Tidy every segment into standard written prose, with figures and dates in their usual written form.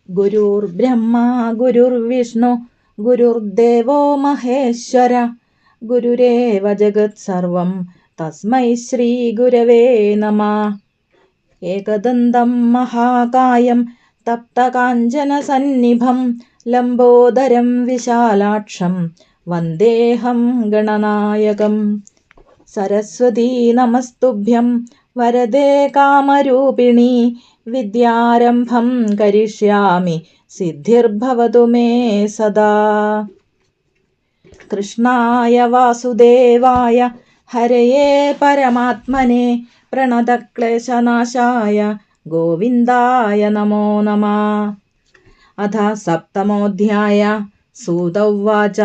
ഗുരുർബ്രഹ്മ ഗുരുർവിഷ്ണു ഗുരുർദേവോ മഹേശ്വര ഗുരുരേവ ജഗത് സർവം തസ്മൈ ശ്രീ ഗുരവേ നമഃ. ഏകദന്തം മഹാകായം തപ്തകാഞ്ചനസന്നിഭം ലംബോദരം വിശാലാക്ഷം വന്ദേഹം ഗണനായകം. സരസ്വതീ നമസ്തുഭ്യം വരദേ കാമരൂപിണി വിദ്യാരംഭം കരിഷ്യാമി സിദ്ധിർഭവതു മേ സദാ. കൃഷ്ണായ വാസുദേവായ ഹരയേ പരമാത്മനെ പ്രണതക്ലേശനാശായ ഗോവിന്ദായ നമോ നമഃ. അഥ സപ്തമോऽധ്യായ. സൂത ഉവാച.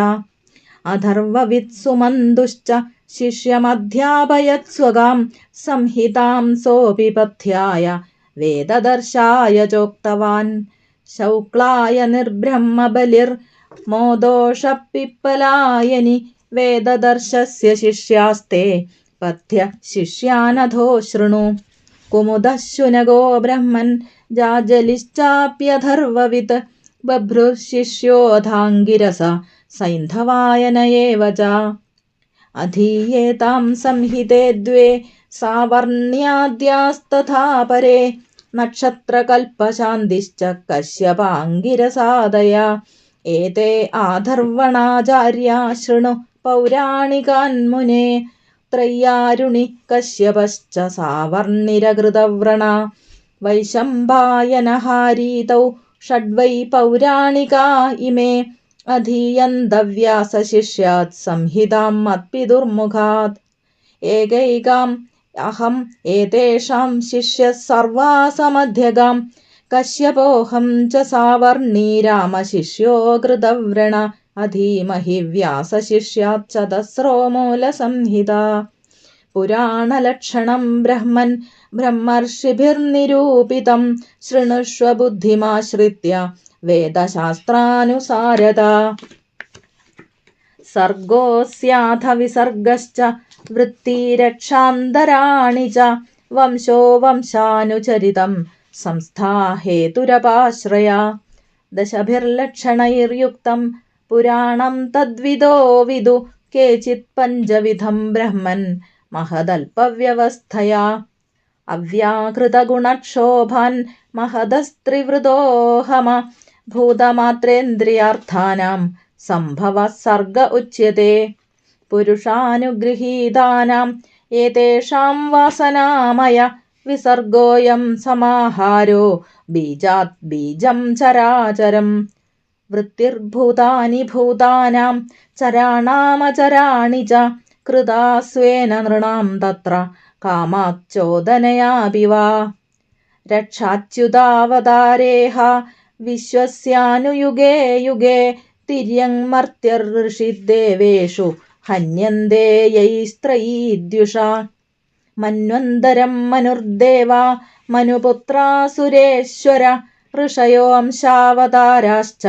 അഥർവവിത്സുമന്തുശ്ച ശിഷ്യമധ്യാപയത്സ്വകാം സംഹിതാം സോऽപി പഥ്യായ വേദദർശായ ചോക്തവാൻ. ശൗക്ലായ നിർബ്രഹ്മബലിർമോദോഷപിപ്പലായനി വേദദർശസ്യ ശിഷ്യാസ്തേ പഥ്യ ശിഷ്യാനധോ ശൃണു. കുമുദഃ ശുനകോ ബ്രഹ്മൻ ജാജലിശ്ചാപ്യഥർവവിത് ബഭ്രുഃശിഷ്യോऽഥാംഗിരസ സൈന്ധവായന ഏവ ച. അധീയേതാം സംഹിതേ ദ്വേ സാവർണ്യാദ്യാസ്തഥാ പരേ നക്ഷത്രകൽപശാന്തിശ്ച കശ്യപാംഗിരസാദയ. ഏതേ ആധർവണാചാര്യാ ശൃണു പൗരാണികാൻ മുനേ ത്രയ്യാരുണി കശ്യപശ്ച സാവർണിരകൃതവ്രണ. വൈശമ്പായനഹാരീതൗ ഷഡ്വൈ പൗരാണികാ ഇമേ അധീയന്തവ്യാസശിഷ്യാത് സംഹിതാം മത്പിതുർമുഖാത്. ഏകൈകാം അഹം ഏതേഷാം ശിഷ്യഃ സർവാസമധ്യഗാം കശ്യപോഹം ച സാവർണീ രാമശിഷ്യോ കൃതവ്രണ. അധീമഹി വ്യാസശിഷ്യാത് ചതസ്രോ മൂലസംഹിത. പുരാണലക്ഷണം ബ്രഹ്മൻ ബ്രഹ്മർഷിഭിർനിരൂപിതം ശൃണുഷ്വ ബുദ്ധിമാശ്രിത്യ വേദശാസ്ത്രാനുസാരത. സർഗോസ്യാഥ വിസർഗശ്ച വൃത്തിരക്ഷാന്തരാണി ച വംശോ വംശാനുചരിതം സംസ്ഥാ ഹേതുരപാശ്രയ. ദശഭിർലക്ഷണൈർയുക്തം പുരാണം തദ്വിദോ വിദു കേചിത് പഞ്ചവിധം ബ്രഹ്മൻ മഹദൽപവ്യവസ്ഥയാ. അവ്യാകൃതഗുണക്ഷോഭാൻ മഹദസ്ത്രിവൃതോഹമ ഭൂതമാത്രേന്ദ്രിയാർത്ഥാനാം സംഭവ സർഗ ഉച്യത്തെ. പുരുഷാനുഗൃഹീതാനാം ഏതേഷാം വാസനാമയ വിസർഗോയം സമാഹാരോ ബീജാത് ബീജം ചരാചരം. വൃത്തിർഭൂതാനി ഭൂതാനാം ചരാണാമചരാണി ച കൃതാ സ്വേന നൃണാം തത്ര കാമാച്ചോദനയാപി വാ. രക്ഷാച്യുതാവതാരേഹ വിശ്വസ്യാനുയുഗേ യുഗേ തിര്യങ് മർത്യർഋഷിദേവേഷു ഹന്യന്തേ യൈസ്ത്രയീദ്യുഷാ. മന്വന്തരം മനുർദേവാ മനുപുത്രാസുരേശ്വര ഋഷയോ അംശാവതാരാശ്ച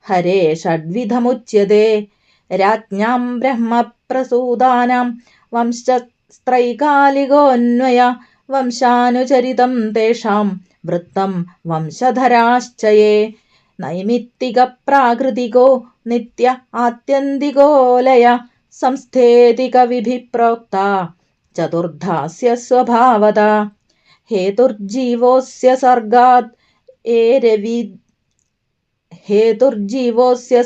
ഹരേ ഷഡ്വിധമുച്യത്തെ. രാജ്ഞാം ബ്രഹ്മപ്രസൂതാനാം വംശസ്ത്രൈകാലികോന്വയ വംശാനുചരിതം തേഷാം വൃത്തം വംശധരാശ്ച യേ. നൈമിത്തികപ്രാകൃതികോ നിത്യ ആത്യന്തികോ ലയ സംസ്ഥേതികവിഭിഃ പ്രോക്താ ചതുർധാസ്യ സ്വഭാവത. ഹേതുർജീവോസ്യ സർഗാത്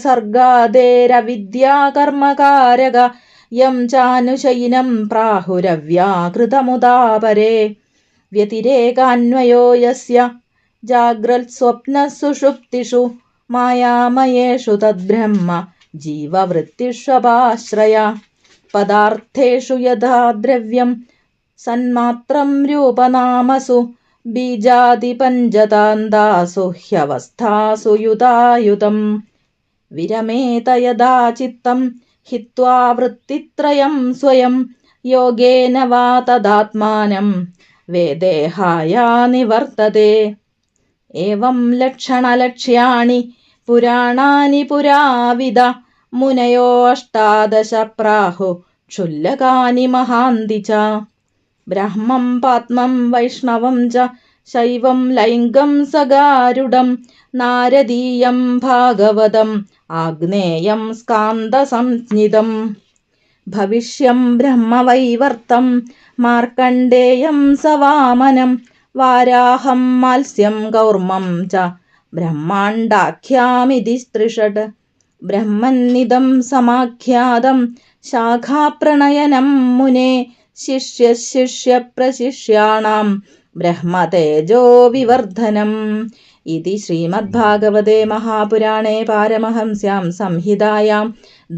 സർഗാദേരവിദ്യാകർമകാരക യം ചാനുശയിനം പ്രാഹുരവ്യാകൃതമുദാപരേ. വ്യതിരേകാന്വയോ യസ്യ ജാഗ്രത്സ്വപ്നസുഷുപ്തിഷു മായാമയേഷു തദ്ബ്രഹ്മ ജീവവൃത്തിഷ്വപാശ്രയ. പദാർത്ഥേഷു യഥാ ദ്രവ്യം സന്മാത്രം രൂപനാമസു ബീജാദിപഞ്ചതാന്താസു ഹ്യവസ്ഥാസു യുതായുതം. വിരമേത യഥാ ചിത്തം ഹിത്വാ വൃത്തിത്രയം സ്വയം യോഗേന വാ തദാത്മാനം വേദേഹായാ നിവർത്തതേ. ഏവം ലക്ഷണലക്ഷ്യാണി പുരാണാനി പുരാവിദ മുനയോ അഷ്ടാദശ പ്രാഹു ക്ഷുല്ലകാനി മഹാന്തി ച. ബ്രഹ്മം പാത്മം വൈഷ്ണവം ച ശൈവം ലൈംഗം സഗാരുഡം നാരദീയം ഭാഗവതം ആഗ്നേയം സ്കാന്ദസംജ്ഞിതം ഭവിഷ്യം ബ്രഹ്മവൈവർത്തം മാർക്കണ്ഡേയം സവാമനം വാരാഹം മാത്സ്യം കൗർമ്മം ച ബ്രഹ്മാണ്ഡാഖ്യാമിതി സ്ത്രിഷട് ബ്രഹ്മന്നിദം സമാഖ്യാതം ശാഖാപ്രണയനം മുനെ ശിഷ്യശിഷ്യപ്രശിഷ്യാണാം ബ്രഹ്മതേജോ വിവർധനം ഇതി ശ്രീമദ്ഭാഗവതേ മഹാപുരാണേ പാരമഹംസ്യാം സംഹിതായാം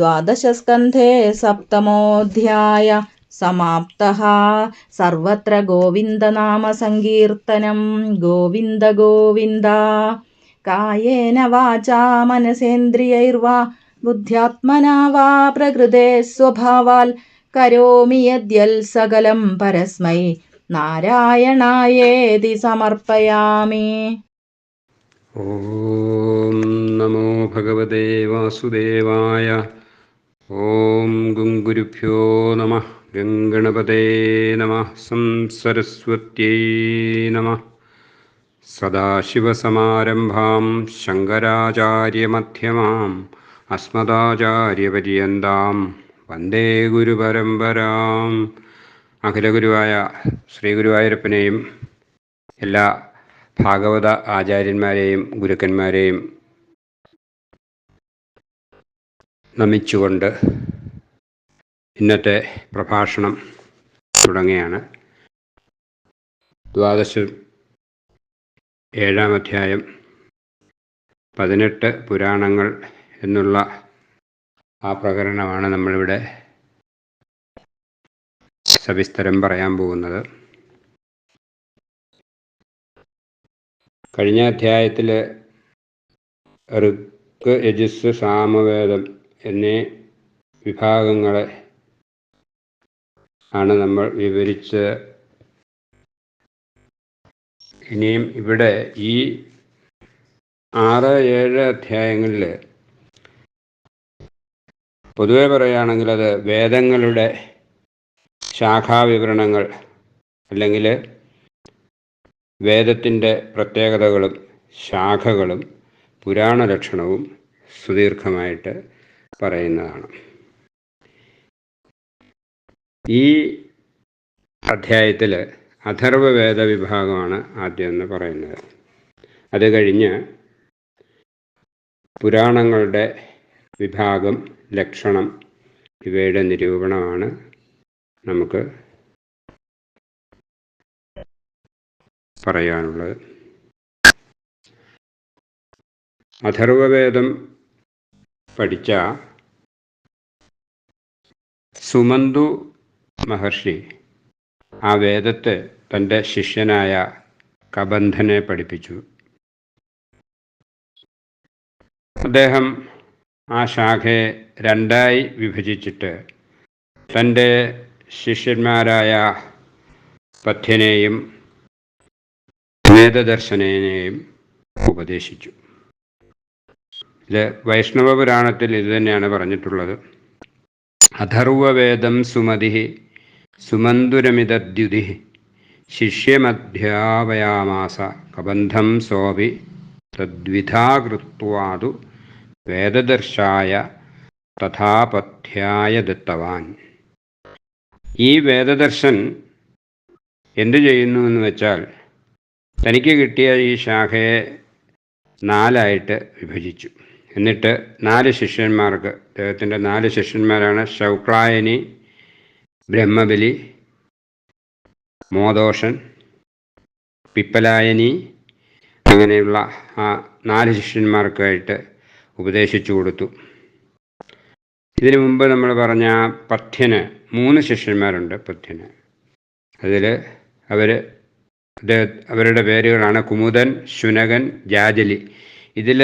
ദ്വാദശസ്കന്ധേ സപ്തമോऽധ്യായ സമാപ്തഃ. സർവത്ര ഗോവിന്ദനാമസങ്കീർത്തനം. ഗോവിന്ദ ഗോവിന്ദ. കായേന വാചാ മനസേന്ദ്രിയൈർവാ ബുദ്ധ്യാത്മനാ വാ പ്രകൃതേ സ്വഭാവാൽ കരോമി യദ്യൽ സകലം പരസ്മൈ നാരായണായേതി സമർപ്പയാമി. ഓം നമോ ഭഗവതേ വാസുദേവായ. ഓം ഗുരുഭ്യോ നമഃ. ഗംഗണപതേ നമഃ. സംസരസ്വത്यै നമഃ. സദാശിവസമാരംഭാം ശങ്കരാചാര്യമധ്യമാം അസ്മദാചാര്യപര്യന്താം വന്ദേ ഗുരുപരമ്പരാം. അഖിലഗുരുവായ ശ്രീ ഗുരുവായൂരപ്പനെയും എല്ലാ ഭാഗവത ആചാര്യന്മാരെയും ഗുരുക്കന്മാരെയും നമിച്ചുകൊണ്ട് ഇന്നത്തെ പ്രഭാഷണം തുടങ്ങുകയാണ്. 7-ാം അധ്യായം 18 പുരാണങ്ങൾ എന്നുള്ള ആ പ്രകരണമാണ് നമ്മളിവിടെ സവിസ്തരം പറയാൻ പോകുന്നത്. കഴിഞ്ഞ അധ്യായത്തിൽ ഋക്ക്, യജുസ്, സാമവേദം എന്നീ വിഭാഗങ്ങളെ ആണ് നമ്മൾ വിവരിച്ച് ഇനിയും ഇവിടെ ഈ 6-7 അധ്യായങ്ങളിൽ പൊതുവെ പറയുകയാണെങ്കിൽ അത് വേദങ്ങളുടെ ശാഖാവിവരണങ്ങൾ അല്ലെങ്കിൽ വേദത്തിൻ്റെ പ്രത്യേകതകളും ശാഖകളും പുരാണ ലക്ഷണവും സുദീർഘമായിട്ട് പറയുന്നതാണ്. ഈ അധ്യായത്തിൽ അഥർവവേദ വിഭാഗമാണ് ആദ്യം എന്ന് പറയുന്നത്. അത് കഴിഞ്ഞ് പുരാണങ്ങളുടെ വിഭാഗം, ലക്ഷണം ഇവയുടെ നിരൂപണമാണ് നമുക്ക് പറയാനുള്ളത്. അഥർവവേദം പഠിച്ച സുമന്തു മഹർഷി ആ വേദത്തെ തൻ്റെ ശിഷ്യനായ കബന്ധനെ പഠിപ്പിച്ചു. അദ്ദേഹം ആ ശാഖയെ 2ആയി വിഭജിച്ചിട്ട് തൻ്റെ ശിഷ്യന്മാരായ പഥ്യനെയും വേദദർശനെയും ഉപദേശിച്ചു. ഇത് വൈഷ്ണവ പുരാണത്തിൽ ഇത് തന്നെയാണ് പറഞ്ഞിട്ടുള്ളത്. അഥർവവേദം സുമതി സുമന്തുരമിതദ്യുതി ശിഷ്യമധ്യാപയാമാസ കബന്ധം സോപി തദ്വിധാകൃത്വാതു വേദദർശായ തഥാപഥ്യായ ദത്തവാൻ. ഈ വേദദർശൻ എന്തു ചെയ്യുന്നു എന്ന് വെച്ചാൽ തനിക്ക് കിട്ടിയ ഈ ശാഖയെ 4ആയിട്ട് വിഭജിച്ചു. എന്നിട്ട് 4 ശിഷ്യന്മാർക്ക്, അദ്ദേഹത്തിൻ്റെ 4 ശിഷ്യന്മാരാണ് ശൗക്ലായനി, ബ്രഹ്മബലി, മോദോഷൻ, പിപ്പലായനി, അങ്ങനെയുള്ള ആ 4 ശിഷ്യന്മാർക്കായിട്ട് ഉപദേശിച്ചു കൊടുത്തു. ഇതിനു മുമ്പ് നമ്മൾ പറഞ്ഞ പഥ്യന് 3 ശിഷ്യന്മാരുണ്ട്. പഥ്യന് അതിൽ അവരുടെ പേരുകളാണ് കുമുദൻ, ശുനകൻ, ജാജലി. ഇതിൽ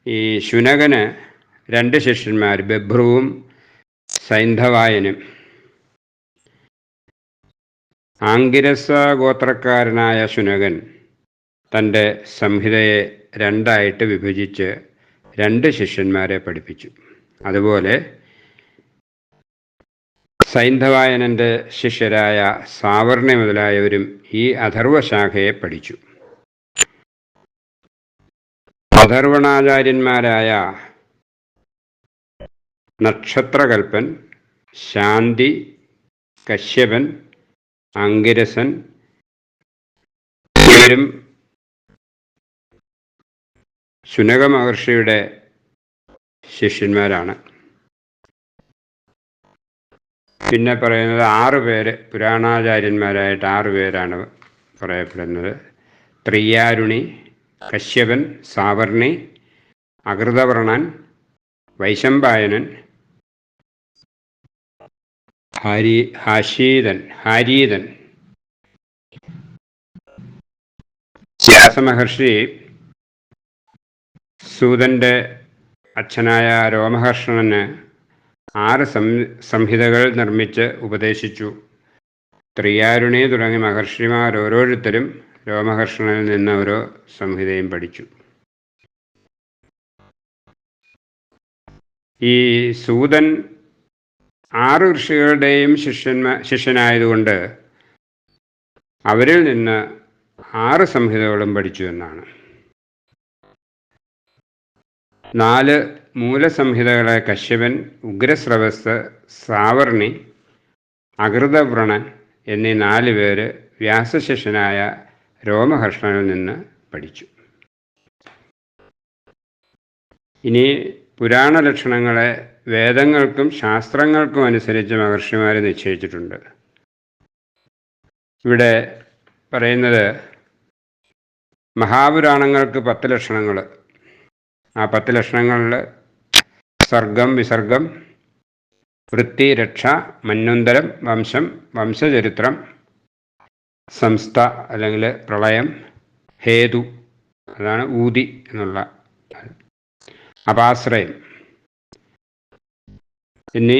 ഈ ശുനകന് 2 ശിഷ്യന്മാർ, ബഭ്രുവും സൈന്ധവായനും. ആംഗിരസ ഗോത്രക്കാരനായ ശുനകൻ തൻ്റെ സംഹിതയെ 2ആയിട്ട് വിഭജിച്ച് 2 ശിഷ്യന്മാരെ പഠിപ്പിച്ചു. അതുപോലെ സൈന്ധവായനൻ്റെ ശിഷ്യരായ സാവർണി മുതലായവരും ഈ അഥർവശാഖയെ പഠിച്ചു. അഥർവണാചാര്യന്മാരായ നക്ഷത്രകൽപ്പൻ, ശാന്തി, കശ്യപൻ, അങ്കിരസൻ ഇവരും ശുനക മഹർഷിയുടെ ശിഷ്യന്മാരാണ്. പിന്നെ പറയുന്നത് 6 പേര് പുരാണാചാര്യന്മാരായിട്ട് 6 പേരാണ് പറയപ്പെടുന്നത്. ത്രിയാരുണി, കശ്യപൻ, സാവർണി, അകൃതവർണൻ, വൈശമ്പായനൻ, ഹാരീതൻ. വ്യാസമഹർഷി സൂതൻ്റെ അച്ഛനായ രോമഹർഷണന് 6 സംഹിതകൾ നിർമ്മിച്ച് ഉപദേശിച്ചു. ത്രിയാരുണി തുടങ്ങിയ മഹർഷിമാർ ഓരോരുത്തരും രോമഹർഷണനിൽ നിന്ന് ഓരോ സംഹിതയും പഠിച്ചു. ഈ സൂതൻ 6 ഋഷികളുടെയും ശിഷ്യനായതുകൊണ്ട് അവരിൽ നിന്ന് 6 സംഹിതകളും പഠിച്ചു എന്നാണ്. 4 മൂലസംഹിതകളെ കശ്യപൻ, ഉഗ്രസ്രവസ്, സാവർണി, അകൃതവ്രണൻ എന്നീ 4 പേര് വ്യാസശിഷ്യനായ രോമഹർഷണനിൽ നിന്ന് പഠിച്ചു. ഇനി പുരാണ ലക്ഷണങ്ങളെ വേദങ്ങൾക്കും ശാസ്ത്രങ്ങൾക്കും അനുസരിച്ച് മഹർഷിമാർ നിശ്ചയിച്ചിട്ടുണ്ട്. ഇവിടെ പറയുന്നത് മഹാപുരാണങ്ങൾക്ക് 10 ലക്ഷണങ്ങൾ. ആ 10 ലക്ഷണങ്ങളിൽ സർഗം, വിസർഗം, വൃത്തി, രക്ഷ, മന്വന്തരം, വംശം, വംശചരിത്രം, സംസ്ഥ അല്ലെങ്കിൽ പ്രളയം, ഹേതു അതാണ് ഊതി എന്നുള്ള, അപാശ്രയം എന്നീ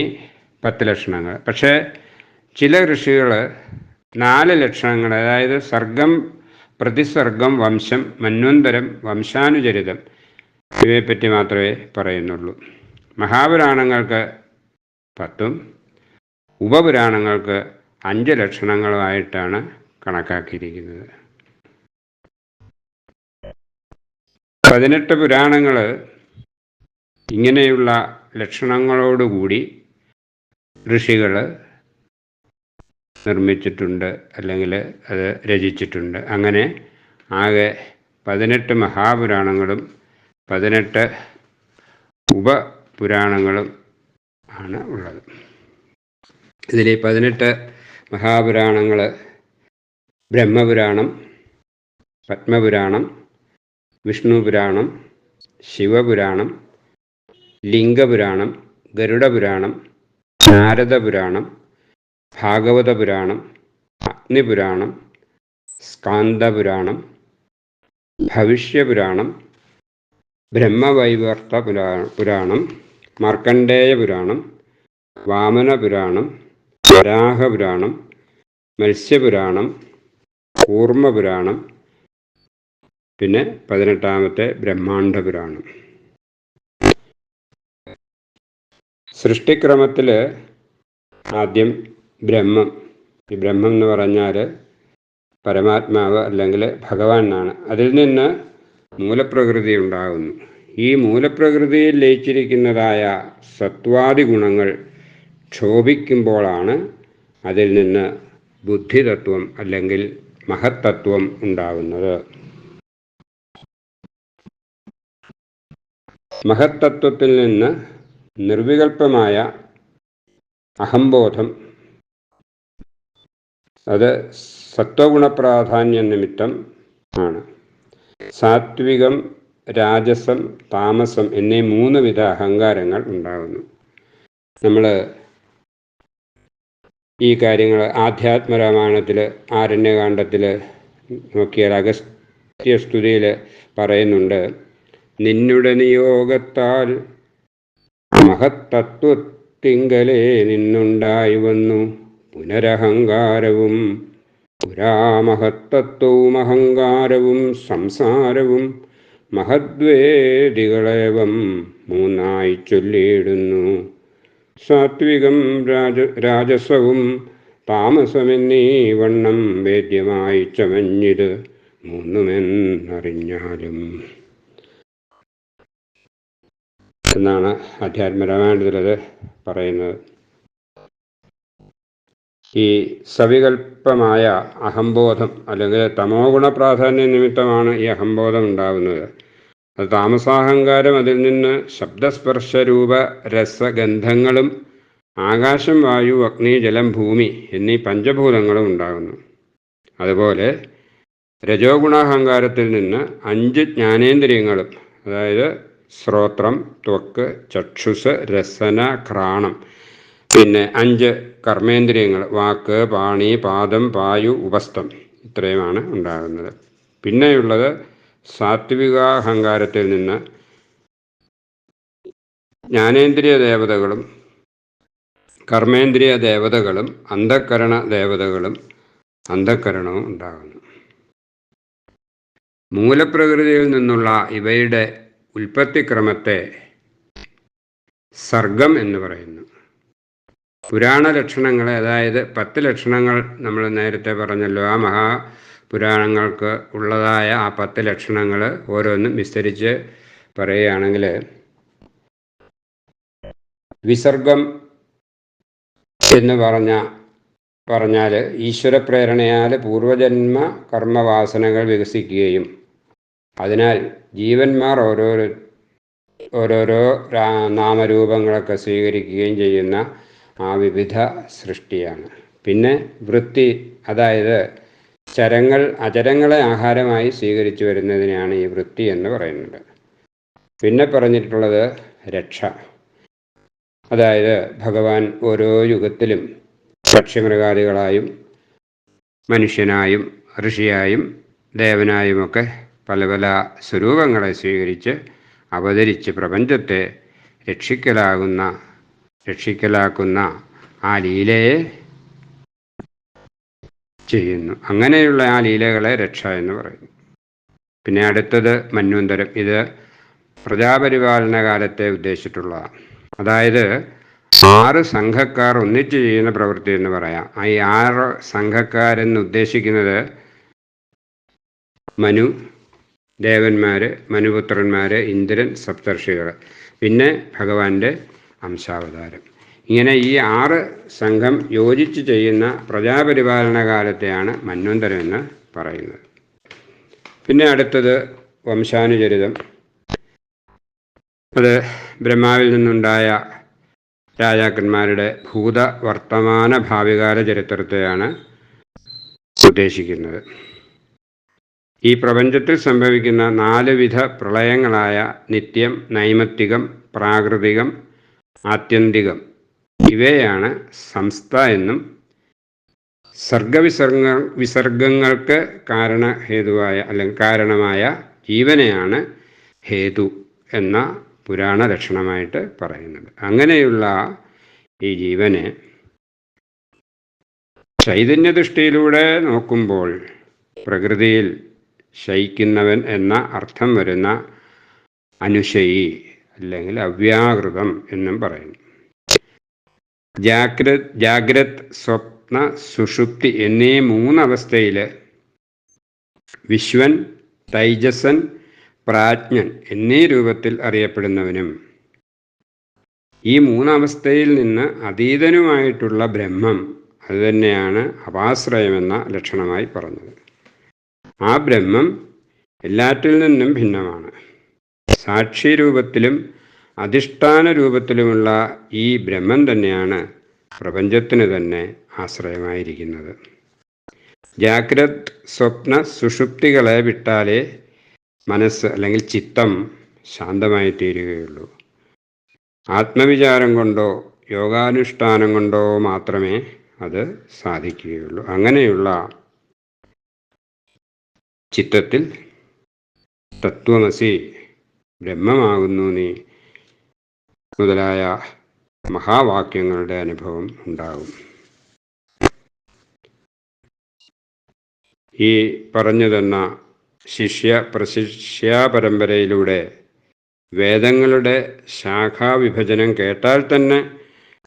10 ലക്ഷണങ്ങൾ. പക്ഷേ ചില ഋഷികൾ 4 ലക്ഷണങ്ങൾ, അതായത് സർഗം, പ്രതിസർഗം, വംശം, മന്വന്തരം, വംശാനുചരിതം ഇവയെപ്പറ്റി മാത്രമേ പറയുന്നുള്ളൂ. മഹാപുരാണങ്ങൾക്ക് 10ഉം ഉപപുരാണങ്ങൾക്ക് 5 ലക്ഷണങ്ങളുമായിട്ടാണ് കണക്കാക്കിയിരിക്കുന്നത്. 18 പുരാണങ്ങൾ ഇങ്ങനെയുള്ള ലക്ഷണങ്ങളോടുകൂടി ഋഷികൾ നിർമ്മിച്ചിട്ടുണ്ട്, അല്ലെങ്കിൽ അത് രചിച്ചിട്ടുണ്ട്. അങ്ങനെ ആകെ 18 മഹാപുരാണങ്ങളും 18 ഉപപുരാണങ്ങളും ആണ് ഉള്ളത്. ഇതിൽ 18 മഹാപുരാണങ്ങൾ ബ്രഹ്മപുരാണം, പത്മപുരാണം, വിഷ്ണുപുരാണം, ശിവപുരാണം, ലിംഗപുരാണം, ഗരുഡപുരാണം, നാരദപുരാണം, ഭാഗവതപുരാണം, അഗ്നിപുരാണം, സ്കാന്ദപുരാണം, ഭവിഷ്യപുരാണം, ബ്രഹ്മവൈവർത്ത പുരാണം, മാർക്കണ്ഡേയപുരാണം, വാമനപുരാണം, വരാഹപുരാണം, മത്സ്യപുരാണം, കൂർമ്മപുരാണം, പിന്നെ 18ാമത്തെ ബ്രഹ്മാണ്ഡപുരാണം. സൃഷ്ടിക്രമത്തിൽ ആദ്യം ബ്രഹ്മം. ഈ ബ്രഹ്മം എന്ന് പറഞ്ഞാൽ പരമാത്മാവ് അല്ലെങ്കിൽ ഭഗവാൻ എന്നാണ്. അതിൽ നിന്ന് മൂലപ്രകൃതി ഉണ്ടാകുന്നു. ഈ മൂലപ്രകൃതിയിൽ ലയിച്ചിരിക്കുന്നതായ സത്വാദി ഗുണങ്ങൾ ക്ഷോഭിക്കുമ്പോഴാണ് അതിൽ നിന്ന് ബുദ്ധിതത്വം അല്ലെങ്കിൽ മഹത്തത്വം ഉണ്ടാകുന്നത്. മഹത്തത്വത്തിൽ നിന്ന് നിർവികൽപ്പമായ അഹംബോധം, അത് സത്വഗുണപ്രാധാന്യ നിമിത്തം ആണ്. സാത്വികം, രാജസം, താമസം എന്നീ 3 വിധ അഹങ്കാരങ്ങൾ ഉണ്ടാകുന്നു. നമ്മൾ ഈ കാര്യങ്ങൾ ആധ്യാത്മരാമായണത്തിൽ ആരണ്യകാണ്ഡത്തിൽ നോക്കിയാൽ അഗസ്ത്യസ്തുതിയിൽ പറയുന്നുണ്ട്. നിന്നുടെ നിയോഗത്താൽ മഹത്തത്വത്തിങ്കലേ നിന്നുണ്ടായി വന്നു പുനരഹങ്കാരവും, പുരാമഹത്തത്വവും അഹങ്കാരവും സംസാരവും മഹദ്വേദികളേവം 3 ചൊല്ലിയിടുന്നു. സാത്വികം രാജസവും താമസമെന്നീ വണ്ണം വേദ്യമായി ചമഞ്ഞിത് മൂന്നുമെന്നറിഞ്ഞാലും എന്നാണ് അധ്യാത്മരാമായണത്തിലത് പറയുന്നത്. ഈ സവികൽപ്പമായ അഹംബോധം അല്ലെങ്കിൽ തമോ ഗുണ പ്രാധാന്യ നിമിത്തമാണ് ഈ അഹംബോധം ഉണ്ടാകുന്നത്. അത് താമസാഹങ്കാരം അതിൽ നിന്ന് ശബ്ദസ്പർശരൂപ രസഗന്ധങ്ങളും ആകാശം വായു അഗ്നി ജലം ഭൂമി എന്നീ പഞ്ചഭൂതങ്ങളും ഉണ്ടാകുന്നു. അതുപോലെ രജോ ഗുണാഹങ്കാരത്തിൽ നിന്ന് 5 ജ്ഞാനേന്ദ്രിയങ്ങളും, അതായത് ശ്രോത്രം, ത്വക്ക്, ചക്ഷുസ്, രസന, ഘ്രാണം, പിന്നെ 5 കർമ്മേന്ദ്രിയങ്ങൾ വാക്ക്, പാണി, പാദം, പായു, ഉപസ്ഥം, ഇത്രയുമാണ് ഉണ്ടാകുന്നത്. പിന്നെയുള്ളത് സാത്വികാഹങ്കാരത്തിൽ നിന്ന് ജ്ഞാനേന്ദ്രിയ ദേവതകളും കർമ്മേന്ദ്രിയ ദേവതകളും അന്ധക്കരണ ദേവതകളും അന്ധക്കരണവും ഉണ്ടാകുന്നു. മൂലപ്രകൃതിയിൽ നിന്നുള്ള ഇവയുടെ ഉൽപ്പത്തിക്രമത്തെ സർഗം എന്ന് പറയുന്നു. പുരാണ ലക്ഷണങ്ങളെ, അതായത് 10 ലക്ഷണങ്ങൾ നമ്മൾ നേരത്തെ പറഞ്ഞല്ലോ, ആ മഹാപുരാണങ്ങൾക്ക് ഉള്ളതായ ആ 10 ലക്ഷണങ്ങൾ ഓരോന്നും വിസ്തരിച്ച് പറയുകയാണെങ്കിൽ, വിസർഗം എന്ന് പറഞ്ഞാൽ ഈശ്വരപ്രേരണയാൽ പൂർവജന്മ കർമ്മവാസനകൾ വികസിക്കുകയും അതിനാൽ ജീവന്മാർ ഓരോരോ നാമരൂപങ്ങളൊക്കെ സ്വീകരിക്കുകയും ചെയ്യുന്ന ആ വിവിധ സൃഷ്ടിയാണ്. പിന്നെ വൃത്തി, അതായത് അചരങ്ങളെ ആഹാരമായി സ്വീകരിച്ചു വരുന്നതിനെയാണ് ഈ വൃത്തി എന്ന് പറയുന്നത്. പിന്നെ പറഞ്ഞിട്ടുള്ളത് രക്ഷ, അതായത് ഭഗവാൻ ഓരോ യുഗത്തിലും പക്ഷിമൃഗാദികളായും മനുഷ്യനായും ഋഷിയായും ദേവനായുമൊക്കെ പല പല സ്വരൂപങ്ങളെ സ്വീകരിച്ച് അവതരിച്ച് പ്രപഞ്ചത്തെ രക്ഷിക്കലാക്കുന്ന ആ ലീലയെ ചെയ്യുന്നു. അങ്ങനെയുള്ള ആ ലീലകളെ രക്ഷ എന്ന് പറയുന്നു. പിന്നെ അടുത്തത് മന്വന്തരം. ഇത് പ്രജാപരിപാലന കാലത്തെ ഉദ്ദേശിച്ചിട്ടുള്ളതാണ്. അതായത് 6 സംഘക്കാർ ഒന്നിച്ച് ചെയ്യുന്ന പ്രവൃത്തി എന്ന് പറയാം. ഈ 6 സംഘക്കാരെന്ന് ഉദ്ദേശിക്കുന്നത് മനു, ദേവന്മാർ, മനുപുത്രന്മാർ, ഇന്ദ്രൻ, സപ്തർഷികൾ, പിന്നെ ഭഗവാന്റെ അംശാവതാരം. ഇങ്ങനെ ഈ 6 സംഘം യോജിച്ച് ചെയ്യുന്ന പ്രജാപരിപാലന കാലത്തെയാണ് മന്വന്തരം എന്ന് പറയുന്നത്. പിന്നെ അടുത്തത് വംശാനുചരിതം. അത് ബ്രഹ്മാവിൽ നിന്നുണ്ടായ രാജാക്കന്മാരുടെ ഭൂത വർത്തമാന ഭാവികാല ചരിത്രത്തെയാണ് ഉദ്ദേശിക്കുന്നത്. ഈ പ്രപഞ്ചത്തിൽ സംഭവിക്കുന്ന 4 വിധ പ്രളയങ്ങളായ നിത്യം, നൈമിത്തികം, പ്രാകൃതികം, ആത്യന്തികം, ഇവയാണ് സംസ്ഥ എന്നും വിസർഗങ്ങൾക്ക് കാരണമായ ജീവനെയാണ് ഹേതു എന്ന പുരാണ ലക്ഷണമായിട്ട് പറയുന്നത്. അങ്ങനെയുള്ള ഈ ജീവനെ ചൈതന്യദൃഷ്ടിയിലൂടെ നോക്കുമ്പോൾ പ്രകൃതിയിൽ ശയിക്കുന്നവൻ എന്ന അർത്ഥം വരുന്ന അനുശയി അല്ലെങ്കിൽ അവ്യാകൃതം എന്നും പറയുന്നു. ജാഗ്രത്, സ്വപ്ന, സുഷുപ്തി എന്നീ 3 അവസ്ഥയിൽ വിശ്വൻ, തൈജസൻ, പ്രാജ്ഞൻ എന്നീ രൂപത്തിൽ അറിയപ്പെടുന്നവനും ഈ 3 അവസ്ഥയിൽ നിന്ന് അതീതനുമായിട്ടുള്ള ബ്രഹ്മം, അതുതന്നെയാണ് അപാശ്രയമെന്ന ലക്ഷണമായി പറഞ്ഞത്. ആ ബ്രഹ്മം എല്ലാറ്റിൽ നിന്നും ഭിന്നമാണ്. സാക്ഷി രൂപത്തിലും അധിഷ്ഠാന രൂപത്തിലുമുള്ള ഈ ബ്രഹ്മം തന്നെയാണ് പ്രപഞ്ചത്തിന് തന്നെ ആശ്രയമായിരിക്കുന്നത്. ജാഗ്രത്, സ്വപ്ന, സുഷുപ്തികളെ വിട്ടാലേ മനസ്സ് അല്ലെങ്കിൽ ചിത്തം ശാന്തമായി തീരുകയുള്ളൂ. ആത്മവിചാരം കൊണ്ടോ യോഗാനുഷ്ഠാനം കൊണ്ടോ മാത്രമേ അത് സാധിക്കുകയുള്ളൂ. അങ്ങനെയുള്ള ചിത്തത്തിൽ തത്വമസി, ബ്രഹ്മമാകുന്നു നീ മുതലായ മഹാവാക്യങ്ങളുടെ അനുഭവം ഉണ്ടാകും. ഈ പറഞ്ഞു തന്ന പ്രശിഷ്യ പരമ്പരയിലൂടെ വേദങ്ങളുടെ ശാഖാവിഭജനം കേട്ടാൽ തന്നെ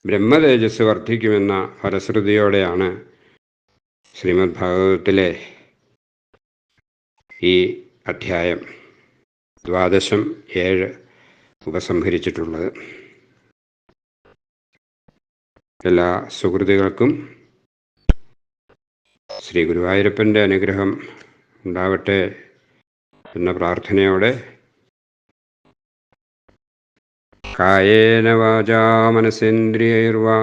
ബ്രഹ്മതേജസ് വർദ്ധിക്കുമെന്ന ഫലശ്രുതിയോടെയാണ് ശ്രീമദ് ഭാഗവതത്തിലെ ഈ അധ്യായം 7 ഉപസംഹരിച്ചിട്ടുള്ളത്. എല്ലാ സുഹൃത്തുക്കൾക്കും ശ്രീ ഗുരുവായൂരപ്പൻ്റെ അനുഗ്രഹം ഉണ്ടാവട്ടെ എന്ന പ്രാർത്ഥനയോടെ കായേന വാചാ മനസേന്ദ്രിയൈർവാ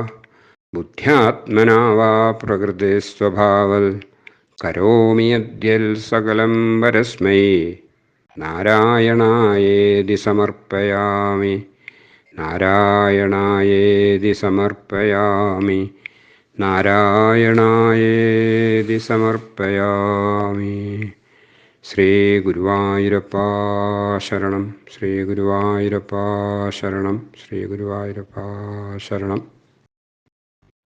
ബുദ്ധ്യാത്മനാ വാ പ്രകൃതി സ്വഭാവൽ കരോമി യദ്യൽ സകലം പരസ്മൈ നാരായണായേതി സമർപ്പയാമി. നാരായണായേതി സമർപ്പയാമി. നാരായണായേതി സമർപ്പയാമി. ശ്രീ ഗുരുവായൂരപ്പാ ശരണം. ശ്രീ ഗുരുവായൂരപ്പാ ശരണം. ശ്രീ ഗുരുവായൂരപ്പാ ശരണം.